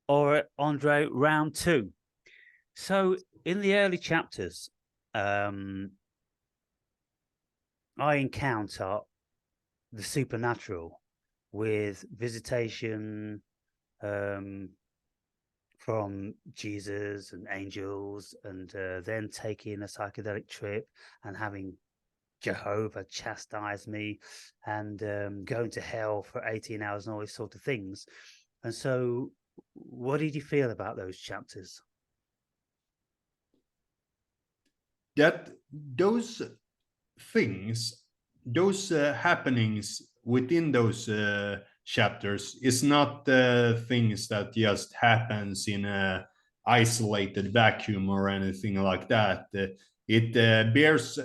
or Andre, round two. So in the early chapters, I encounter the supernatural with visitation um, from Jesus and angels, and then taking a psychedelic trip and having Jehovah chastise me, and going to hell for 18 hours and all these sort of things. And so, what did you feel about those chapters? That those things, those happenings within those chapters is not things that just happens in a isolated vacuum or anything like that. It bears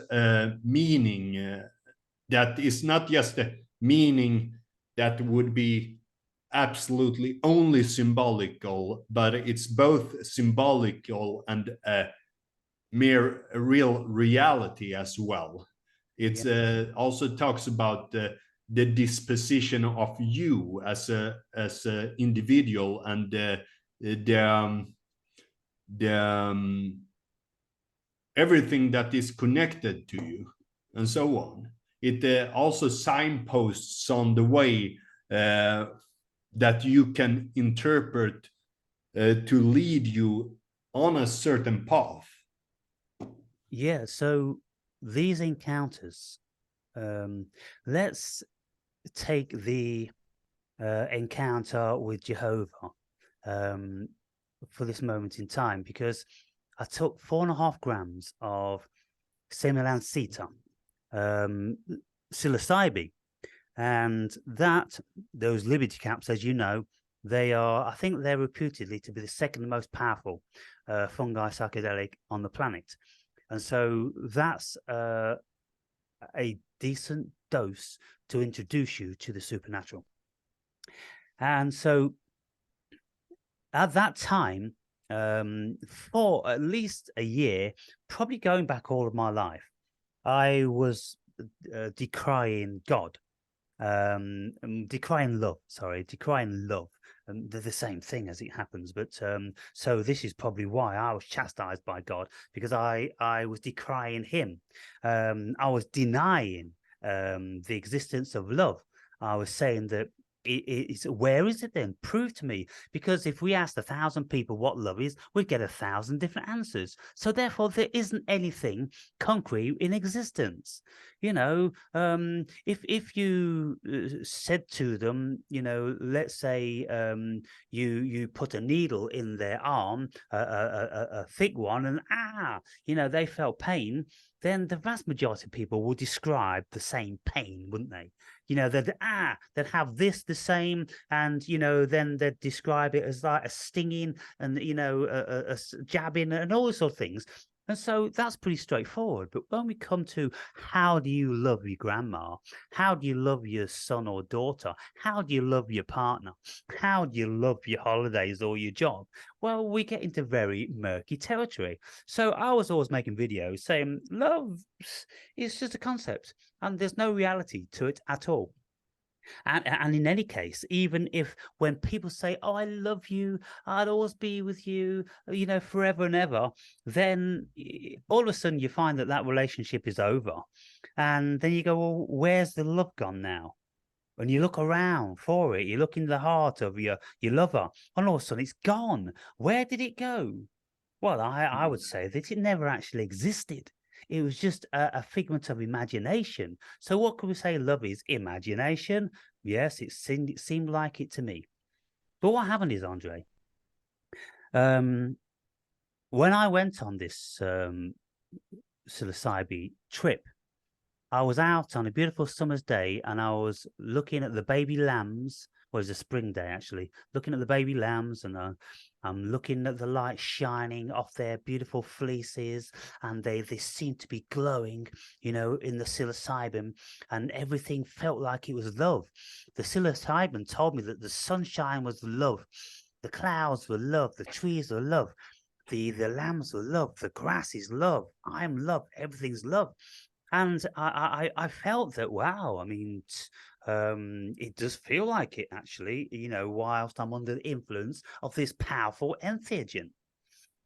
meaning that is not just a meaning that would be absolutely only symbolical, but it's both symbolical and mere real reality as well. It Yeah, also talks about the disposition of you as a individual and the the everything that is connected to you and so on. It also signposts on the way that you can interpret to lead you on a certain path. yeah. So these encounters, let's take the encounter with Jehovah um, for this moment in time, because I took 4.5 grams of Seta, um, psilocybin, and those Liberty caps, as you know, I think they're reputedly to be the second most powerful fungi psychedelic on the planet. And so that's a decent dose to introduce you to the supernatural. And so at that time, for at least a year, probably going back all of my life, I was decrying God, decrying love. Sorry, decrying love. They're the same thing as it happens, but so this is probably why I was chastised by God, because I was decrying Him. I was denying the existence of love. I was saying that it's where is it then? Prove to me. Because if we asked 1,000 people what love is, we'd get 1,000 different answers. So therefore, there isn't anything concrete in existence. You know, if you said to them, let's say you put a needle in their arm, a thick one, and they felt pain, then the vast majority of people will describe the same pain, wouldn't they? They'd have this the same, and then they'd describe it as like a stinging and a jabbing and all those sort of things. And so that's pretty straightforward. But when we come to how do you love your grandma? How do you love your son or daughter? How do you love your partner? How do you love your holidays or your job? Well, we get into very murky territory. So I was always making videos saying love is just a concept and there's no reality to it at all. And in any case, even if when people say, "Oh, I love you, I'd always be with you, forever and ever," then all of a sudden you find that relationship is over, and then you go, "Well, where's the love gone now?" And you look around for it, you look in the heart of your lover, and all of a sudden it's gone. Where did it go? Well, I would say that it never actually existed. It was just a figment of imagination. So what could we say love is? Imagination? Yes, it seemed like it to me. But what happened is, Andre, um, when I went on this psilocybin trip, I was out on a beautiful summer's day and I was looking at the baby lambs. Well, it was a spring day, actually. Looking at the baby lambs, and I'm looking at the light shining off their beautiful fleeces, and they seem to be glowing, in the psilocybin, and everything felt like it was love. The psilocybin told me that the sunshine was love, the clouds were love, the trees were love, the lambs were love, the grass is love, I'm love, everything's love. And I felt that, wow, I mean, It does feel like it, actually, whilst I'm under the influence of this powerful entheogen.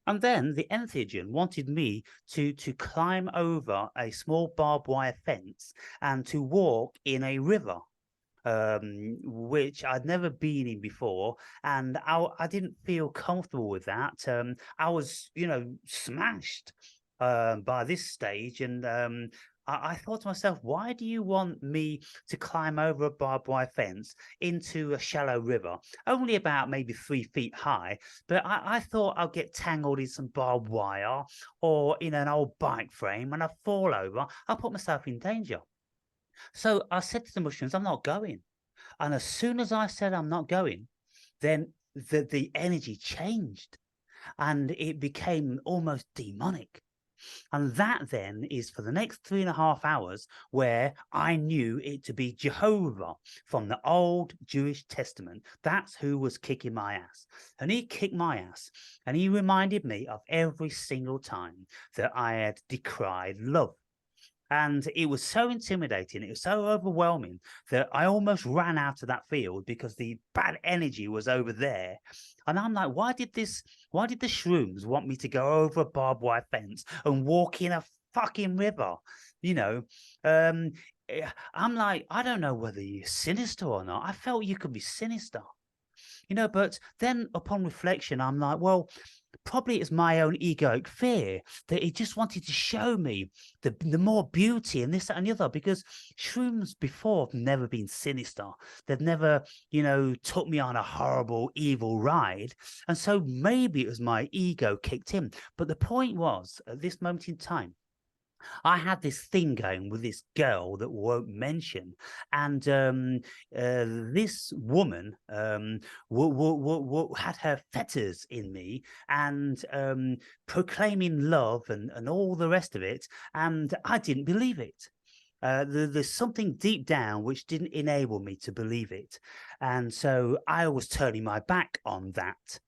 And then the entheogen wanted me to climb over a small barbed wire fence and to walk in a river, which I'd never been in before, and I didn't feel comfortable with that. I was, smashed by this stage, and I thought to myself, why do you want me to climb over a barbed wire fence into a shallow river, only about maybe 3 feet high? But I thought I'll get tangled in some barbed wire or in an old bike frame, and I fall over, I'll put myself in danger. So I said to the mushrooms, I'm not going. And as soon as I said I'm not going, then the energy changed and it became almost demonic. And that then is for the next 3.5 hours where I knew it to be Jehovah from the old Jewish Testament. That's who was kicking my ass. And he kicked my ass. And he reminded me of every single time that I had decried love. And it was so intimidating, it was so overwhelming that I almost ran out of that field because the bad energy was over there. And I'm like, why did the shrooms want me to go over a barbed wire fence and walk in a fucking river? You know, um, I'm like, I don't know whether you're sinister or not. I felt you could be sinister, but then upon reflection, I'm like, well, probably it's my own egoic fear that it just wanted to show me the more beauty and this, that, and the other, because shrooms before have never been sinister. They've never, took me on a horrible, evil ride. And so maybe it was my ego kicked in. But the point was, at this moment in time, I had this thing going with this girl that won't mention, and this woman had her fetters in me and proclaiming love and all the rest of it, and I didn't believe it. There's something deep down which didn't enable me to believe it, and so I was turning my back on that.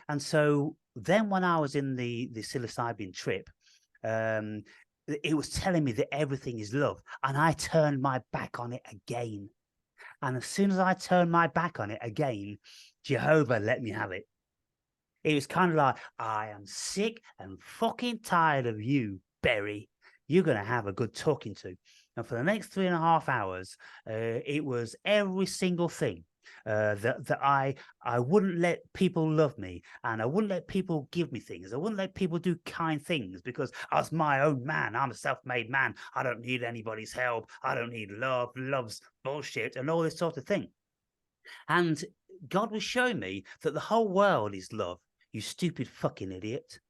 And so then, when I was in the psilocybin trip, um, it was telling me that everything is love, and I turned my back on it again. And as soon as I turned my back on it again, Jehovah let me have it. It was kind of like, I am sick and fucking tired of you, Berry. You're going to have a good talking to. And for the next 3.5 hours, it was every single thing that I wouldn't let people love me, and I wouldn't let people give me things. I wouldn't let people do kind things because I was my own man. I'm a self-made man. I don't need anybody's help. I don't need love. Love's bullshit and all this sort of thing. And God was showing me that the whole world is love. You stupid fucking idiot.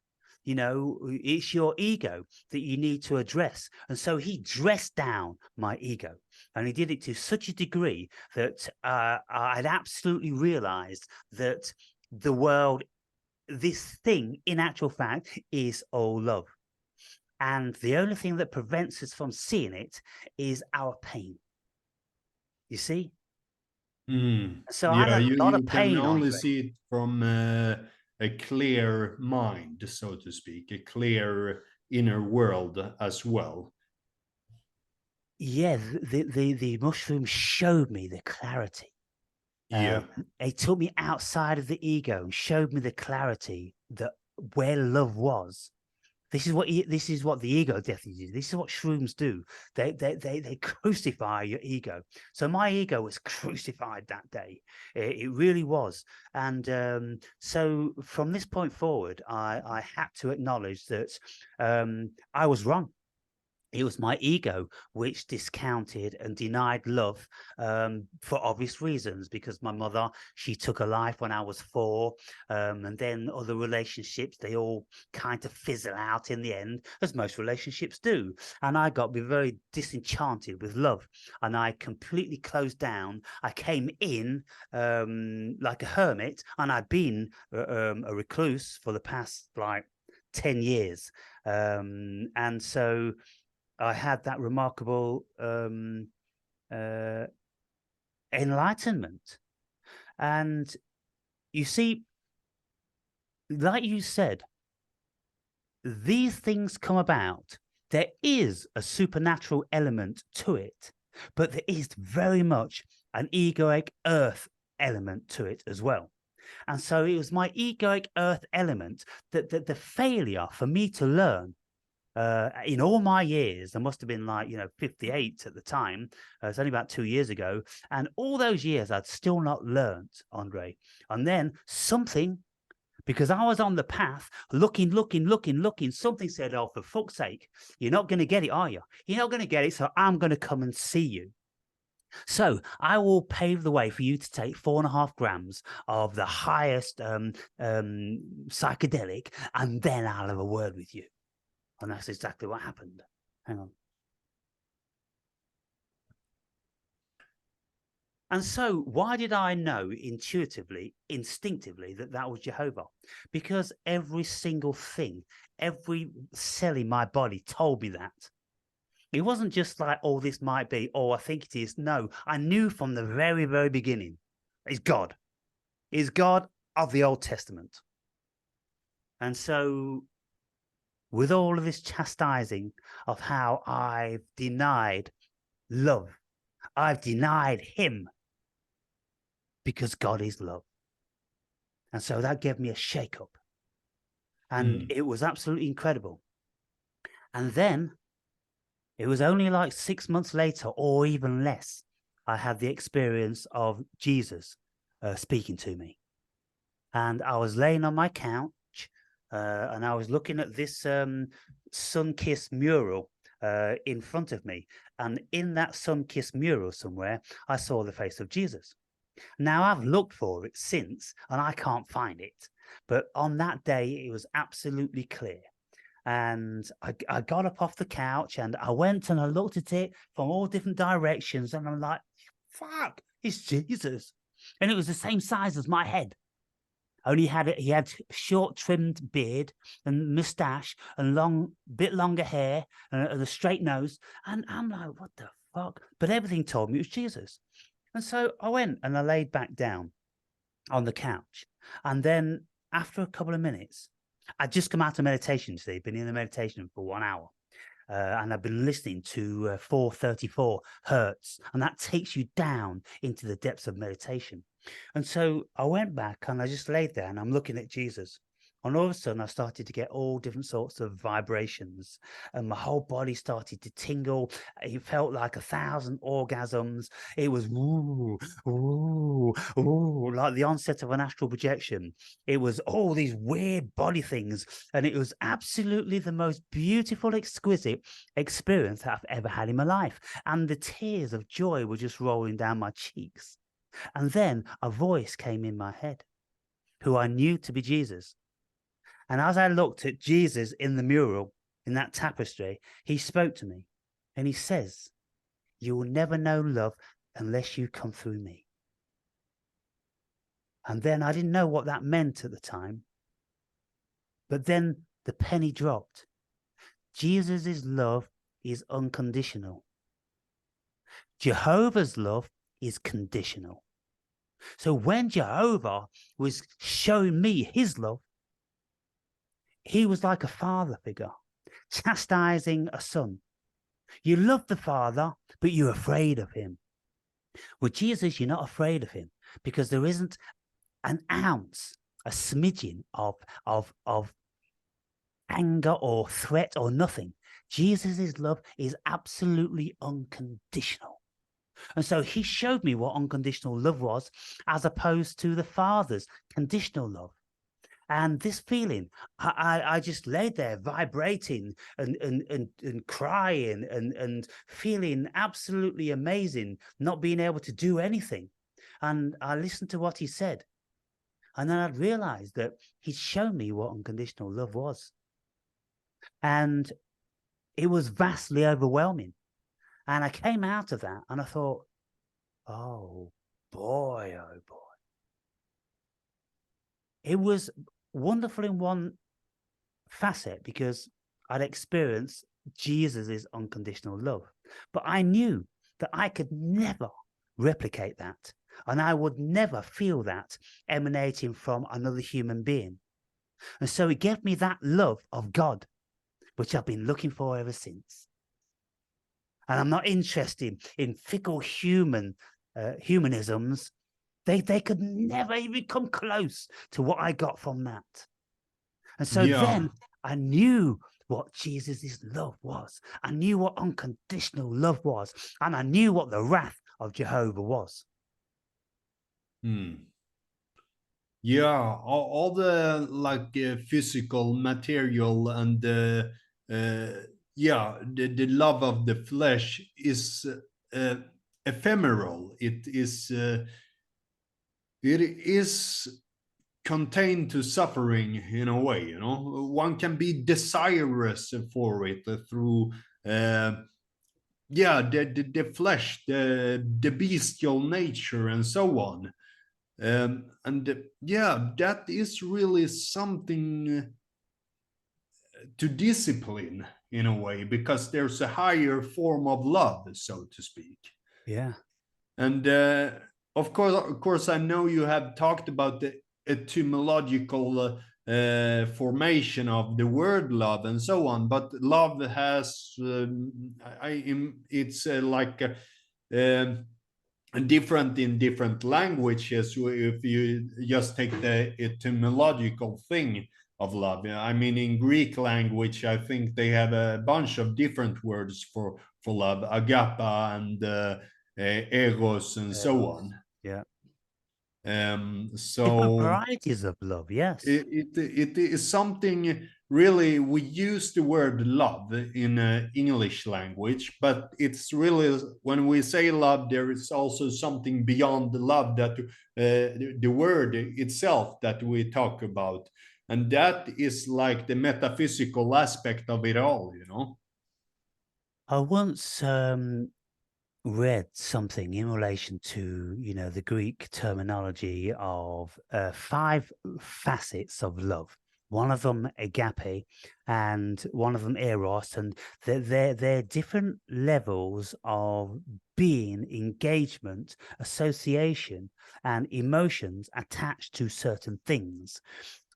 It's your ego that you need to address. And so he dressed down my ego, and he did it to such a degree that I'd absolutely realized that the world, this thing in actual fact, is all love. And the only thing that prevents us from seeing it is our pain. You see? So I Yeah, had a lot you of can pain, only Andre. see it from a clear mind, so to speak, a clear inner world as well. Yeah, the mushroom showed me the clarity. Yeah. It took me outside of the ego and showed me the clarity that where love was. This is what the ego definitely do. This is what shrooms do. They crucify your ego. So my ego was crucified that day. It really was. And so from this point forward, I had to acknowledge that I was wrong. It was my ego which discounted and denied love, for obvious reasons, because my mother, she took a life when I was 4, and then other relationships, they all kind of fizzle out in the end, as most relationships do. And I got very disenchanted with love, and I completely closed down. I came in like a hermit, and I'd been a recluse for the past like 10 years. And so I had that remarkable enlightenment. And you see, like you said, these things come about. There is a supernatural element to it, but there is very much an egoic earth element to it as well. And so it was my egoic earth element that the failure for me to learn in all my years, I must have been like, 58 at the time. It's only about 2 years ago. And all those years, I'd still not learned, Andre. And then something, because I was on the path, looking, something said, oh, for fuck's sake, you're not going to get it, are you? You're not going to get it, so I'm going to come and see you. So I will pave the way for you to take 4.5 grams of the highest psychedelic, and then I'll have a word with you. And that's exactly what happened. Hang on. And so why did I know intuitively, instinctively, that that was Jehovah? Because every single thing, every cell in my body told me that. It wasn't just like, oh, this might be, oh, I think it is. No, I knew from the very, very beginning, it's God. It's God of the Old Testament. And so with all of this chastising of how I've denied love, I've denied him, because God is love. And so that gave me a shake-up. And it was absolutely incredible. And then it was only like 6 months later, or even less, I had the experience of Jesus speaking to me. And I was laying on my couch and I was looking at this sun-kissed mural in front of me. And in that sun-kissed mural somewhere, I saw the face of Jesus. Now, I've looked for it since, and I can't find it. But on that day, it was absolutely clear. And I got up off the couch, and I went and I looked at it from all different directions, and I'm like, fuck, it's Jesus. And it was the same size as my head. Only he had short trimmed beard and mustache and bit longer hair and a straight nose. And I'm like, what the fuck? But everything told me it was Jesus. And so I went and I laid back down on the couch. And then after a couple of minutes, I'd just come out of meditation today, been in the meditation for 1 hour. And I've been listening to 434 hertz, and that takes you down into the depths of meditation. And so I went back and I just laid there and I'm looking at Jesus. And all of a sudden, I started to get all different sorts of vibrations, and my whole body started to tingle. It felt like 1,000 orgasms. It was ooh, ooh, ooh, like the onset of an astral projection. It was all these weird body things, and it was absolutely the most beautiful, exquisite experience that I've ever had in my life. And the tears of joy were just rolling down my cheeks. And then a voice came in my head, who I knew to be Jesus. And as I looked at Jesus in the mural, in that tapestry, he spoke to me and he says, you will never know love unless you come through me. And then I didn't know what that meant at the time. But then the penny dropped. Jesus' love is unconditional. Jehovah's love is conditional. So when Jehovah was showing me his love, he was like a father figure, chastising a son. You love the Father, but you're afraid of him. With Jesus, you're not afraid of him because there isn't an ounce, a smidgen of anger or threat or nothing. Jesus' love is absolutely unconditional. And so he showed me what unconditional love was, as opposed to the Father's conditional love. And this feeling, I just laid there vibrating and crying and feeling absolutely amazing, not being able to do anything. And I listened to what he said. And then I'd realized that he'd shown me what unconditional love was. And it was vastly overwhelming. And I came out of that and I thought, oh boy, oh boy. It was wonderful in one facet because I'd experienced Jesus' unconditional love. But I knew that I could never replicate that. And I would never feel that emanating from another human being. And so it gave me that love of God, which I've been looking for ever since. And I'm not interested in fickle human humanisms, they could never even come close to what I got from that. And so Yeah. then I knew what Jesus' love was. I knew what unconditional love was. And I knew what the wrath of Jehovah was. Hmm. Yeah, all the like physical material and yeah, the love of the flesh is ephemeral. It is contained to suffering in a way. You know, one can be desirous for it through yeah, the flesh, the bestial nature, and so on. And yeah, that is really something to discipline in a way, because there's a higher form of love, so to speak. Yeah. And of course, I know you have talked about the etymological formation of the word love and so on, but love has, it's like different in different languages. If you just take the etymological thing of love, I mean, in Greek language, I think they have a bunch of different words for love, agapa and eros and so Eros. on. Yeah. Different So varieties of love. Yes. it is something really, we use the word love in English language, but it's really, when we say love, there is also something beyond the love, that the word itself that we talk about, and that is like the metaphysical aspect of it all, you know. I once read something in relation to, the Greek terminology of 5 facets of love. One of them agape, and one of them eros, and they're different levels of being, engagement, association, and emotions attached to certain things.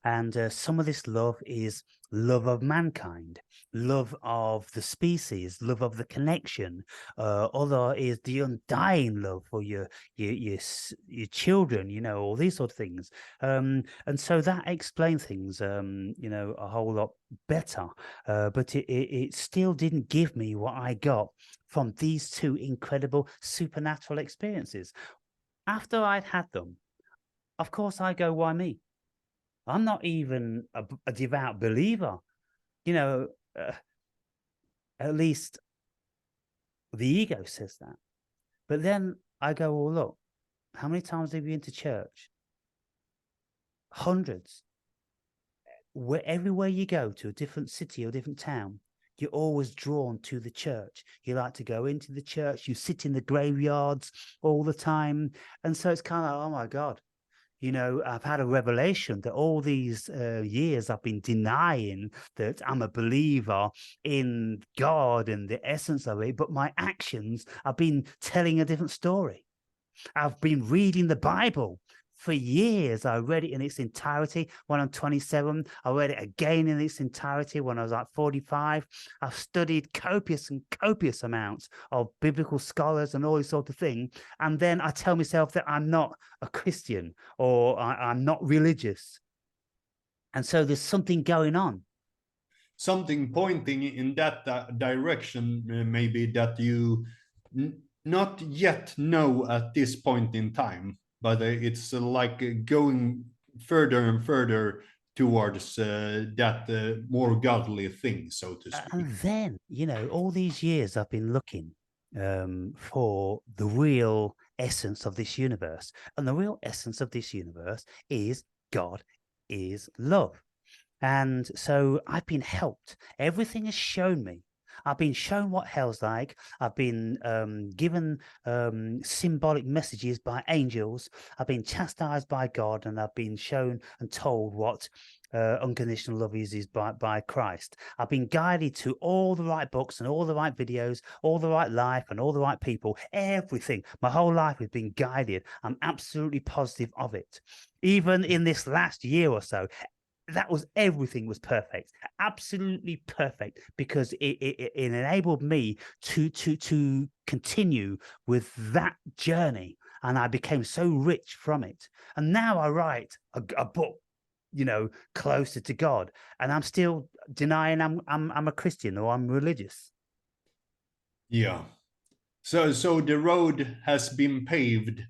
And some of this love is love of mankind, love of the species, love of the connection. Other is the undying love for your children, all these sort of things. And so that explained things, a whole lot better. But it still didn't give me what I got from these 2 incredible supernatural experiences. After I'd had them, of course, I go, why me? I'm not even a devout believer. You know, uh, at least the ego says that. But then I go, well, look, how many times have you been to church? Hundreds. Everywhere you go to a different city or different town, you're always drawn to the church. You like to go into the church. You sit in the graveyards all the time. And so it's kind of like, oh my God, I've had a revelation that all these years I've been denying that I'm a believer in God and the essence of it, but my actions have been telling a different story. I've been reading the Bible for years. I read it in its entirety when I'm 27. I read it again in its entirety when I was like 45. I've studied copious and copious amounts of biblical scholars and all this sort of thing. And then I tell myself that I'm not a Christian, or I'm not religious. And so there's something going on. Something pointing in that direction, maybe, that you not yet know at this point in time, but it's like going further and further towards that more godly thing, so to And speak. then, all these years I've been looking for the real essence of this universe. And the real essence of this universe is God is love. And so I've been helped. Everything has shown me. I've been shown what hell's like. I've been given symbolic messages by angels. I've been chastised by God, and I've been shown and told what unconditional love is by Christ. I've been guided to all the right books and all the right videos, all the right life and all the right people, everything. My whole life has been guided. I'm absolutely positive of it. Even in this last year or so, everything was perfect, absolutely perfect, because it enabled me to continue with that journey. and I became so rich from it. And now I write a book, closer to God, and I'm still denying I'm a Christian or I'm religious. Yeah. So the road has been paved,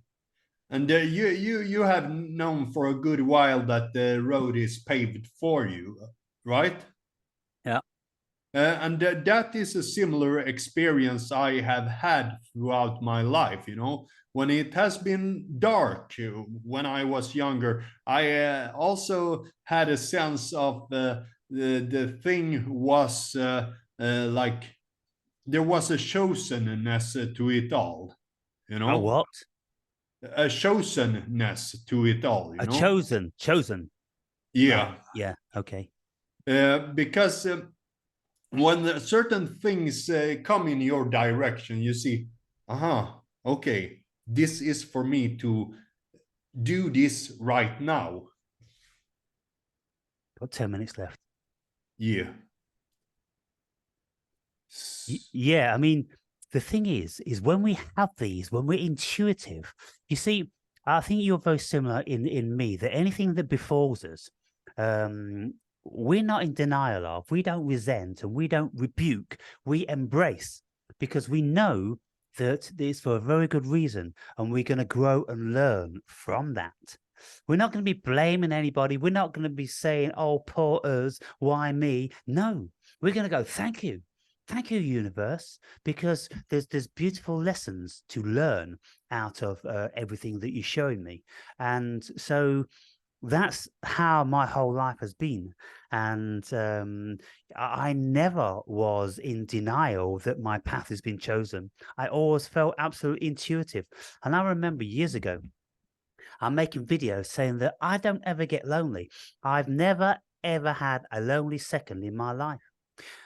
and you have known for a good while that the road is paved for you, right? Yeah. And that is a similar experience I have had throughout my life. When it has been dark when I was younger, I also had a sense of the thing was like there was a chosenness to it all. You A know, what? a chosenness to it all. A chosen. Right. Yeah, Yeah. Okay. because. When certain things come in your direction, you see, okay, this is for me to do this right now. Got 10 minutes left. Yeah. Yeah, I mean, the thing is when we have these, when we're intuitive, you see, I think you're very similar in me that anything that befalls us, um, we're not in denial of, we don't resent and we don't rebuke, we embrace because we know that it's for a very good reason and we're going to grow and learn from that. We're not going to be blaming anybody. We're not going to be saying, oh, poor us, why me? No, we're going to go, thank you. Thank you, universe, because there's beautiful lessons to learn out of everything that you're showing me. And so that's how my whole life has been. And I never was in denial that my path has been chosen. I always felt absolutely intuitive. And I remember years ago, I'm making videos saying that I don't ever get lonely. I've never, ever had a lonely second in my life.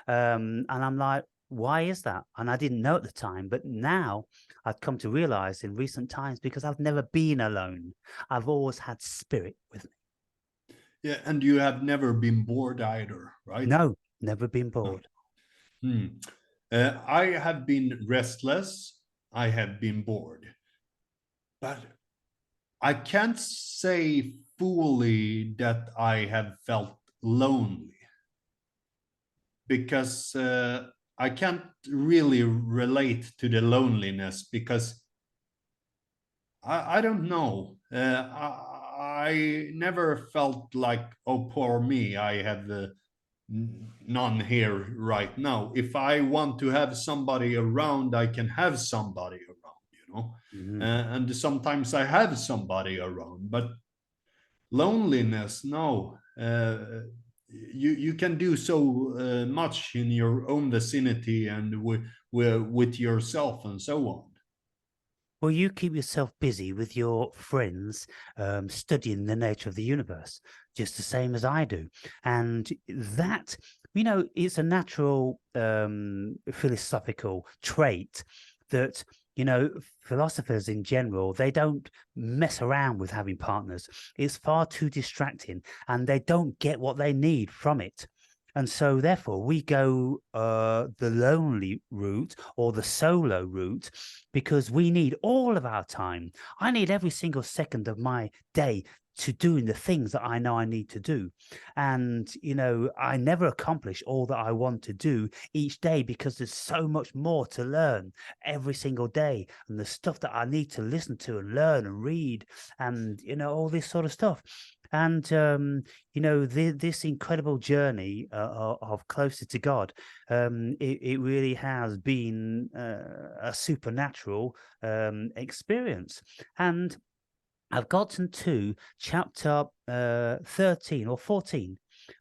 And I'm like, why is that? And I didn't know at the time, but now I've come to realize in recent times because I've never been alone. I've always had spirit with me. Yeah, and you have never been bored either, right? No, never been No. bored. Hmm. I have been restless. I have been bored, but I can't say fully that I have felt lonely because I can't really relate to the loneliness because I don't know. I never felt like, oh, poor me, I have none here right now. If I want to have somebody around, I can have somebody around. Mhm. And sometimes I have somebody around, but loneliness, no. You can do so much in your own vicinity and with yourself and so on. Well, you keep yourself busy with your friends studying the nature of the universe, just the same as I do. And that, it's a natural philosophical trait that, philosophers in general, they don't mess around with having partners. It's far too distracting and they don't get what they need from it. And so, therefore, we go the lonely route or the solo route because we need all of our time. I need every single second of my day to doing the things that I know I need to do. And, I never accomplish all that I want to do each day because there's so much more to learn every single day. And the stuff that I need to listen to and learn and read and, all this sort of stuff. And, this incredible journey of closer to God, it really has been a supernatural experience. And I've gotten to chapter 13 or 14.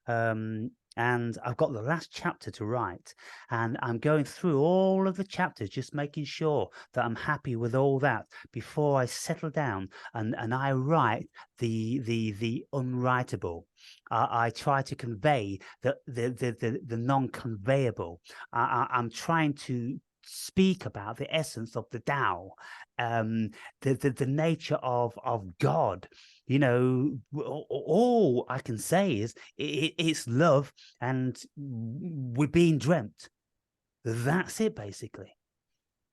And I've got the last chapter to write. And I'm going through all of the chapters, just making sure that I'm happy with all that before I settle down and I write the unwritable. I try to convey the non-conveyable. I'm trying to speak about the essence of the Tao, the nature of God. All I can say is it's love, and we're being dreamt. That's it, basically.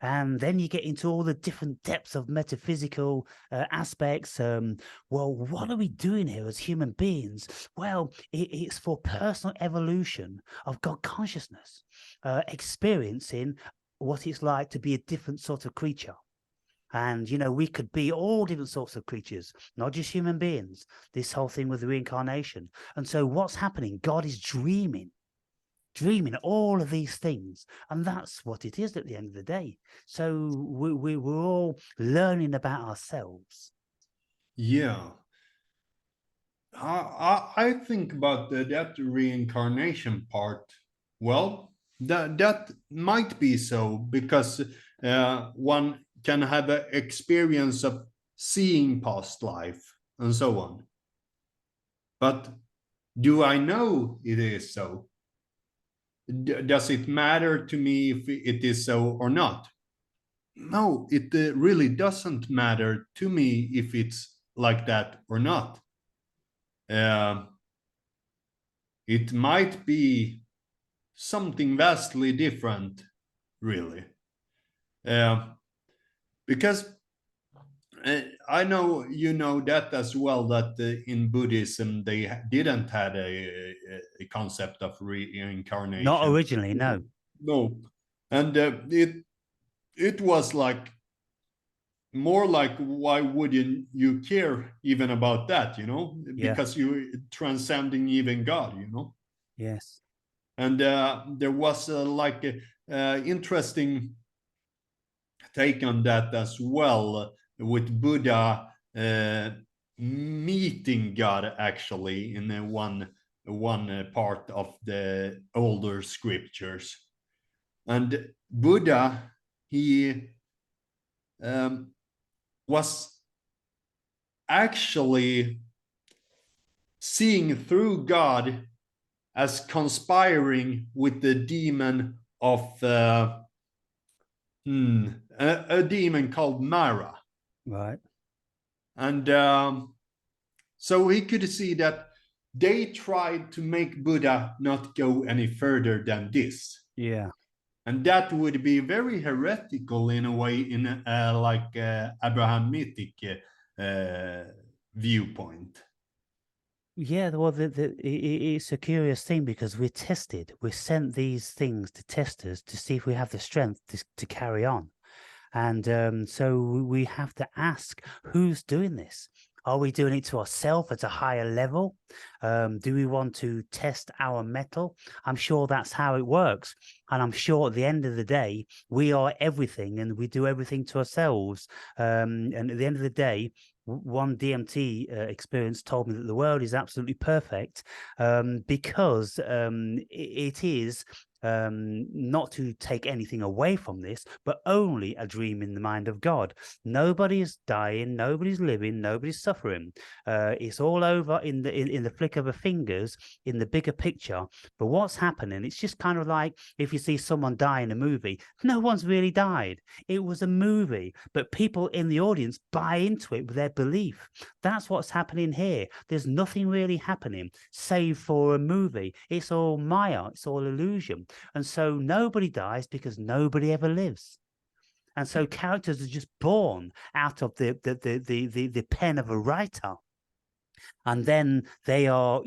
And then you get into all the different depths of metaphysical aspects. Well, what are we doing here as human beings? Well, it's for personal evolution of God consciousness, experiencing what it's like to be a different sort of creature. And, we could be all different sorts of creatures, not just human beings. This whole thing with reincarnation. And so what's happening? God is dreaming all of these things, and that's what it is at the end of the day. So we're all learning about ourselves. Yeah. I think about that reincarnation part. Well, that might be so because one can have an experience of seeing past life and so on. But do I know it is so? Does it matter to me if it is so or not? No, it really doesn't matter to me if it's like that or not. Uh, it might be something vastly different, really. Uh, because I know you know that as well, that in Buddhism they didn't had a concept of Not reincarnation. originally, no. No, and it was like more like, why wouldn't you care even about that, Yeah. because you transcending even God, Yes. and there was like a interesting take on that as well, with Buddha meeting God actually in one part of the older scriptures. And Buddha, he um, was actually seeing through God as conspiring with the demon of a demon called Mara. Right. And so he could see that they tried to make Buddha not go any further than this. Yeah. And that would be very heretical in a way, in like Abrahamic viewpoint. Yeah, well, it's a curious thing because we're tested. We're sent these things to test us to see if we have the strength to carry on. And so we have to ask, who's doing this? Are we doing it to ourselves at a higher level? Do we want to test our mettle? I'm sure that's how it works. And I'm sure at the end of the day, we are everything and we do everything to ourselves. And at the end of the day, one DMT experience told me that the world is absolutely perfect because it is not to take anything away from this, but only a dream in the mind of God. Nobody is dying, nobody's living, nobody's suffering. It's all over in the flick of a fingers in the bigger picture. But what's happening? It's just kind of like if you see someone die in a movie, no one's really died. It was a movie, but people in the audience buy into it with their belief. That's what's happening here. There's nothing really happening save for a movie. It's all Maya. It's all illusion. And so nobody dies because nobody ever lives. And so characters are just born out of the pen of a writer. And then they are,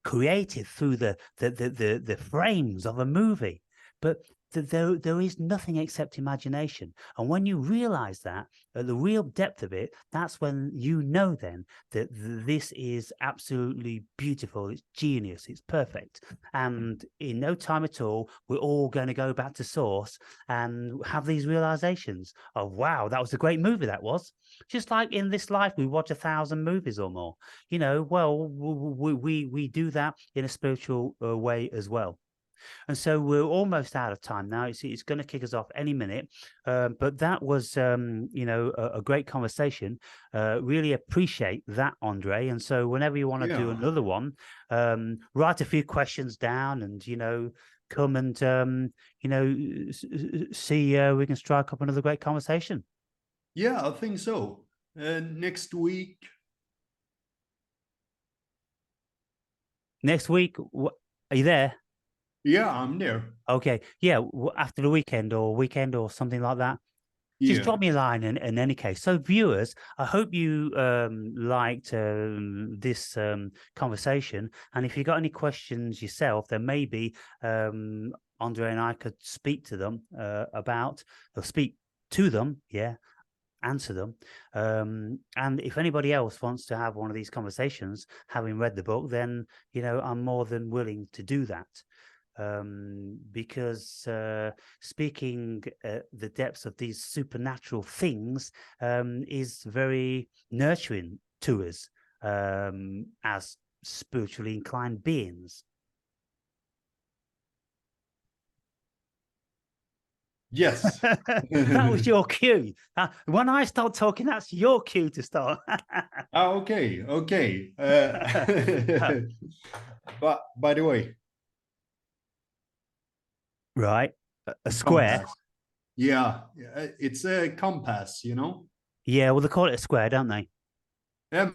created through the frames of a movie. But there is nothing except imagination. And when you realize that, at the real depth of it, that's when you know then that this is absolutely beautiful. It's genius. It's perfect. And in no time at all, we're all going to go back to source and have these realizations of, wow, that was a great movie, that was. Just like in this life, we watch 1,000 movies or more. Well, we do that in a spiritual way as well. And so we're almost out of time now. It's going to kick us off any minute. But that was, a great conversation. Really appreciate that, Andre. And so whenever you want to do Yeah. another one, write a few questions down and, come and, see we can strike up another great conversation. Yeah, I think so. Next week. Next week, are you there? Yeah, I'm there. Okay, yeah, after the weekend or something like that. Just Yeah. drop me a line in any case. So, viewers, I hope you liked this conversation. And if you got any questions yourself, then maybe Andre and I could speak to them about, or speak to them, yeah, answer them. And if anybody else wants to have one of these conversations, having read the book, then, I'm more than willing to do that. Because speaking the depths of these supernatural things is very nurturing to us as spiritually inclined beings. Yes. That was your cue. When I start talking, that's your cue to start. Ah, okay, okay. But by the way, Right. A the square. compass. Yeah, it's a compass, you know? Yeah, well, they call it a square, don't they? Yeah,